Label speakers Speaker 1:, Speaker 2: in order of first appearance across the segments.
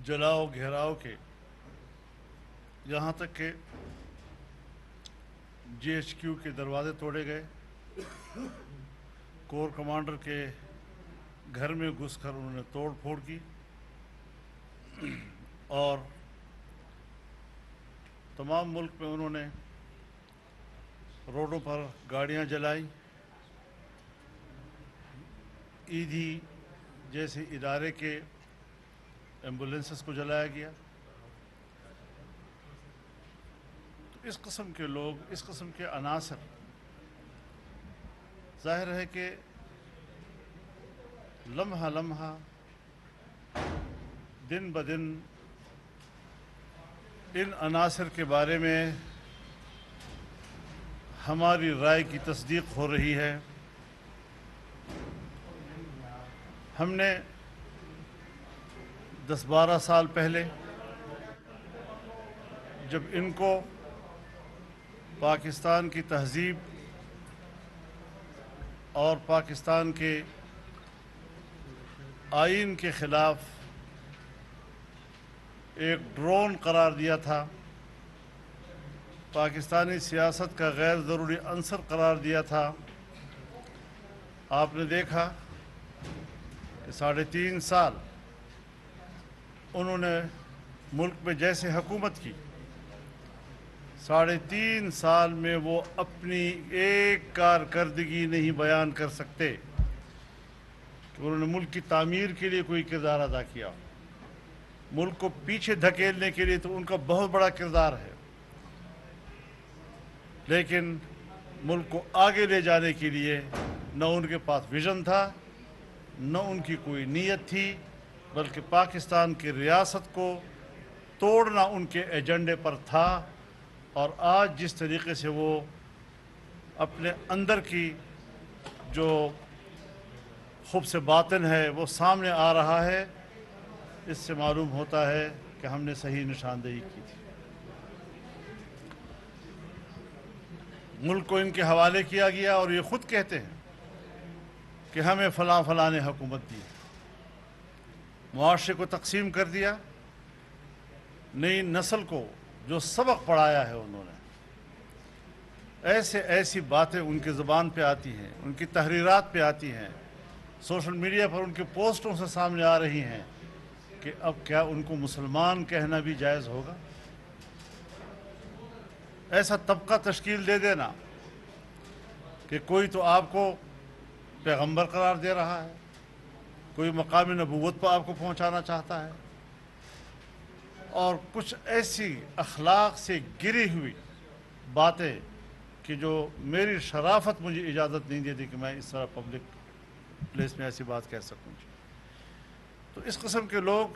Speaker 1: جلاؤ گھیراؤ کے یہاں تک کہ جی ایچ کیو کے دروازے توڑے گئے، کور کمانڈر کے گھر میں گھس کر انہوں نے توڑ پھوڑ کی اور تمام ملک میں انہوں نے روڈوں پر گاڑیاں جلائی۔ ایدھی جیسے ادارے کے ایمبولینسز کو جلایا گیا۔ تو اس قسم کے لوگ، اس قسم کے عناصر، ظاہر ہے کہ لمحہ لمحہ دن بدن ان عناصر کے بارے میں ہماری رائے کی تصدیق ہو رہی ہے۔ ہم نے 10-12 سال پہلے جب ان کو پاکستان کی تہذیب اور پاکستان کے آئین کے خلاف ایک ڈرون قرار دیا تھا، پاکستانی سیاست کا غیر ضروری عنصر قرار دیا تھا، آپ نے دیکھا کہ 3.5 سال انہوں نے ملک میں جیسے حکومت کی، 3.5 سال میں وہ اپنی ایک کارکردگی نہیں بیان کر سکتے کہ انہوں نے ملک کی تعمیر کے لیے کوئی کردار ادا کیا۔ ملک کو پیچھے دھکیلنے کے لیے تو ان کا بہت بڑا کردار ہے، لیکن ملک کو آگے لے جانے کے لیے نہ ان کے پاس ویژن تھا، نہ ان کی کوئی نیت تھی، بلکہ پاکستان کی ریاست کو توڑنا ان کے ایجنڈے پر تھا۔ اور آج جس طریقے سے وہ اپنے اندر کی جو خبث باطن ہے وہ سامنے آ رہا ہے، اس سے معلوم ہوتا ہے کہ ہم نے صحیح نشاندہی کی تھی۔ ملک کو ان کے حوالے کیا گیا اور یہ خود کہتے ہیں کہ ہمیں فلاں فلاں نے حکومت دی، معاشرے کو تقسیم کر دیا، نئی نسل کو جو سبق پڑھایا ہے انہوں نے، ایسی باتیں ان کی زبان پہ آتی ہیں، ان کی تحریرات پہ آتی ہیں، سوشل میڈیا پر ان کے پوسٹوں سے سامنے آ رہی ہیں کہ اب کیا ان کو مسلمان کہنا بھی جائز ہوگا؟ ایسا طبقہ تشکیل دے دینا کہ کوئی تو آپ کو پیغمبر قرار دے رہا ہے، کوئی مقام نبوت پر آپ کو پہنچانا چاہتا ہے، اور کچھ ایسی اخلاق سے گری ہوئی باتیں کہ جو میری شرافت مجھے اجازت نہیں دیتی کہ میں اس طرح پبلک پلیس میں ایسی بات کہہ سکوں۔ تو اس قسم کے لوگ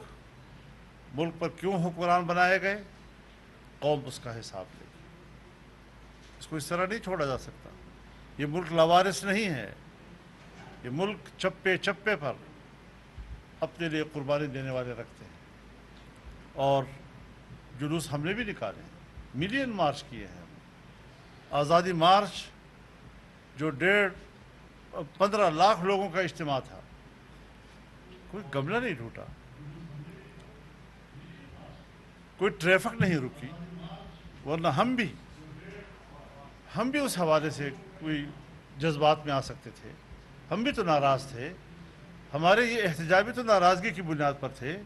Speaker 1: ملک پر کیوں حکمران بنائے گئے؟ قوم اس کا حساب لے گی، اس کو اس طرح نہیں چھوڑا جا سکتا۔ یہ ملک لاوارث نہیں ہے، یہ ملک چپے چپے پر اپنے لیے قربانی دینے والے رکھتے ہیں۔ اور جلوس ہم نے بھی نکالے ہیں، ملین مارچ کیے ہیں، آزادی مارچ جو 15 لاکھ لوگوں کا اجتماع تھا، کوئی گملہ نہیں ٹوٹا، کوئی ٹریفک نہیں رکی، ورنہ ہم بھی اس حوالے سے کوئی جذبات میں آ سکتے تھے، ہم بھی تو ناراض تھے، ہمارے یہ احتجاج بھی تو ناراضگی کی بنیاد پر تھے،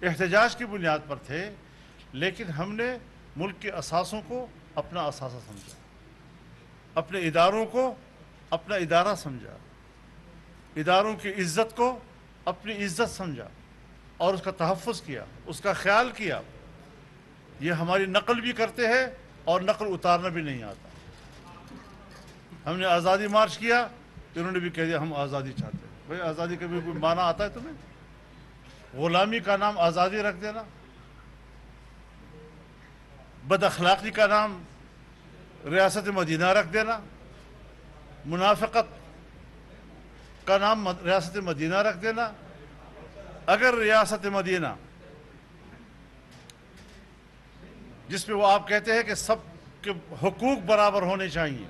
Speaker 1: احتجاج کی بنیاد پر تھے، لیکن ہم نے ملک کے اساسوں کو اپنا اثاثہ سمجھا، اپنے اداروں کو اپنا ادارہ سمجھا، اداروں کی عزت کو اپنی عزت سمجھا اور اس کا تحفظ کیا، اس کا خیال کیا۔ یہ ہماری نقل بھی کرتے ہیں اور نقل اتارنا بھی نہیں آتا۔ ہم نے آزادی مارچ کیا، انہوں نے بھی کہہ دیا ہم آزادی چاہتے ہیں۔ بھائی آزادی کا بھی کوئی معنی آتا ہے تمہیں؟ غلامی کا نام آزادی رکھ دینا، بد اخلاقی کا نام ریاست مدینہ رکھ دینا، منافقت کا نام ریاست مدینہ رکھ دینا۔ اگر ریاست مدینہ جس میں وہ آپ کہتے ہیں کہ سب کے حقوق برابر ہونے چاہیے،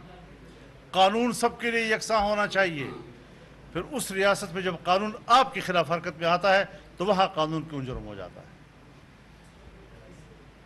Speaker 1: قانون سب کے لیے یکساں ہونا چاہیے، پھر اس ریاست میں جب قانون آپ کی خلاف حرکت میں آتا ہے تو وہاں قانون کیوں جرم ہو جاتا ہے؟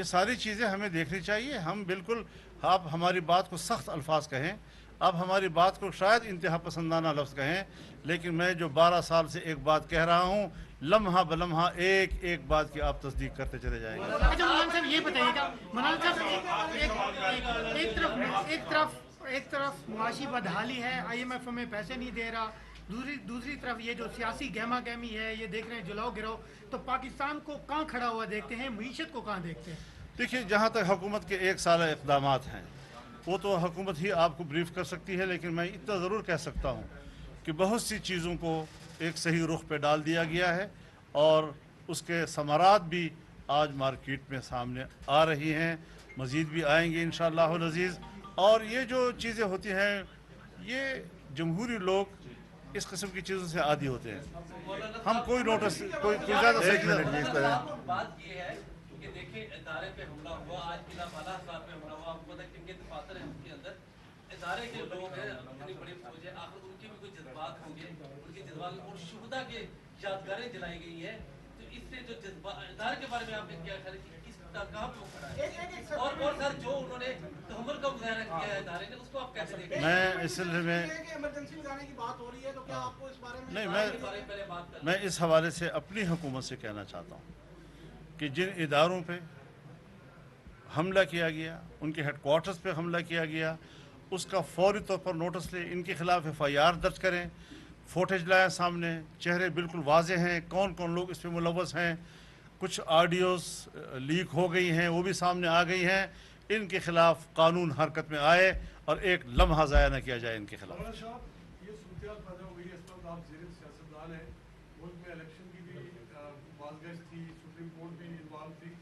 Speaker 1: یہ ساری چیزیں ہمیں دیکھنی چاہیے. ہم بالکل آپ ہماری بات کو سخت الفاظ کہیں, آپ ہماری بات کو شاید انتہا پسندانہ لفظ کہیں, لیکن میں جو 12 سال سے ایک بات کہہ رہا ہوں, لمحہ بلمحہ ایک ایک بات کی آپ تصدیق کرتے چلے جائیں گے.
Speaker 2: اچھا مولانا صاحب یہ بتائیے گا, مولانا صاحب ایک طرف معاشی بدحالی ہے, IMF ہمیں پیسے نہیں دے رہا, دوسری طرف یہ جو سیاسی گہما گہمی ہے, یہ دیکھ رہے ہیں جلاؤ گراؤ, تو پاکستان کو کہاں کھڑا ہوا دیکھتے ہیں, معیشت کو کہاں دیکھتے ہیں؟
Speaker 1: دیکھیے, جہاں تک حکومت کے 1 سالہ اقدامات ہیں وہ تو حکومت ہی آپ کو بریف کر سکتی ہے, لیکن میں اتنا ضرور کہہ سکتا ہوں کہ بہت سی چیزوں کو ایک صحیح رخ پہ ڈال دیا گیا ہے, اور اس کے ثمرات بھی آج مارکیٹ میں سامنے آ رہی ہیں, مزید بھی آئیں گے انشاءاللہ العزیز. اور یہ جو چیزیں ہوتی ہیں, یہ جمہوری لوگ اس قسم کی چیزوں سے عادی ہوتے ہیں. ہم کوئی نوٹس کوئی زیادہ
Speaker 3: بات یہ ہے کہ دیکھیں ادارے پہ حملہ ہوا, آج قلعہ بالا صاحب پہ حملہ ہوا, آپ کو پتہ ہے کہ دفاتر ہے اس کے اندر, ادارے کے لوگ ہیں, اتنی بڑی فوج ہے, آخر ان کے بھی کوئی جذبات ہوں گے, ان کے جذبات اور شہداء کے یادگاریں جلائی گئی ہیں, تو اس سے جو جذبات ادارے کے بارے میں آپ نے کیا خیال ہے کہ کس کہاں پہ کھڑا ہے, اور سر جو انہوں نے تحمل کا مظاہرہ کیا ہے ادارے نے, اس کو آپ کیسے دیکھیں؟
Speaker 1: میں اس سلسلے میں
Speaker 2: ایمرجنسی لگانے کی بات ہو رہی ہے, تو کیا آپ کو اس بارے میں
Speaker 1: نہیں, میں اس حوالے سے اپنی حکومت سے کہنا چاہتا ہوں کہ جن اداروں پہ حملہ کیا گیا, ان کے ہیڈ کوارٹرز پہ حملہ کیا گیا, اس کا فوری طور پر نوٹس لیں, ان کے خلاف FIR درج کریں, فوٹیج لائیں سامنے, چہرے بالکل واضح ہیں, کون کون لوگ اس پہ ملوث ہیں, کچھ آڈیوز لیک ہو گئی ہیں وہ بھی سامنے آ گئی ہیں, ان کے خلاف قانون حرکت میں آئے اور ایک لمحہ ضائع نہ کیا جائے ان کے خلاف.
Speaker 4: مولانا صاحب, یہ صورتحال پیدا ہو گئی ہے, اس وقت آپ زیر سیاستدان ہیں, ملک میں الیکشن کی بھی بازگشت تھی, سپریم کورٹ بھی انوالو تھی,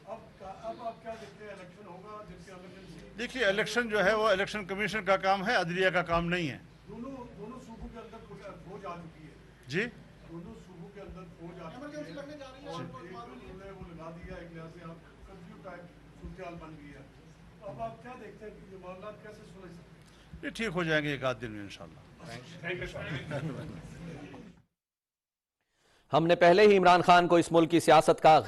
Speaker 4: اب آپ کیا دیکھتے ہیں, الیکشن ہوگا جس کی ایمرجنسی؟
Speaker 1: دیکھیے, الیکشن جو ہے وہ الیکشن کمیشن کا کام ہے, عدلیہ کا کام نہیں ہے.
Speaker 4: دونوں صوبوں کے اندر فوج آ چکی ہے.
Speaker 1: جی,
Speaker 4: دونوں صوبوں کے اندر فوج آ چکی ہے, اور انہوں نے وہ لگا دیا, ایک لحاظ سے آپ کرفیو ٹائپ صورتحال بن گئی ہے. اب آپ کیا دیکھتے ہیں کہ یہ معاملات کیسے سلجھ سکتے ہیں؟
Speaker 1: یہ ٹھیک ہو جائیں گے ایک آدھ دن میں انشاءاللہ.
Speaker 5: Thank you.
Speaker 6: ہم نے پہلے ہی عمران خان کو اس ملک کی سیاست کا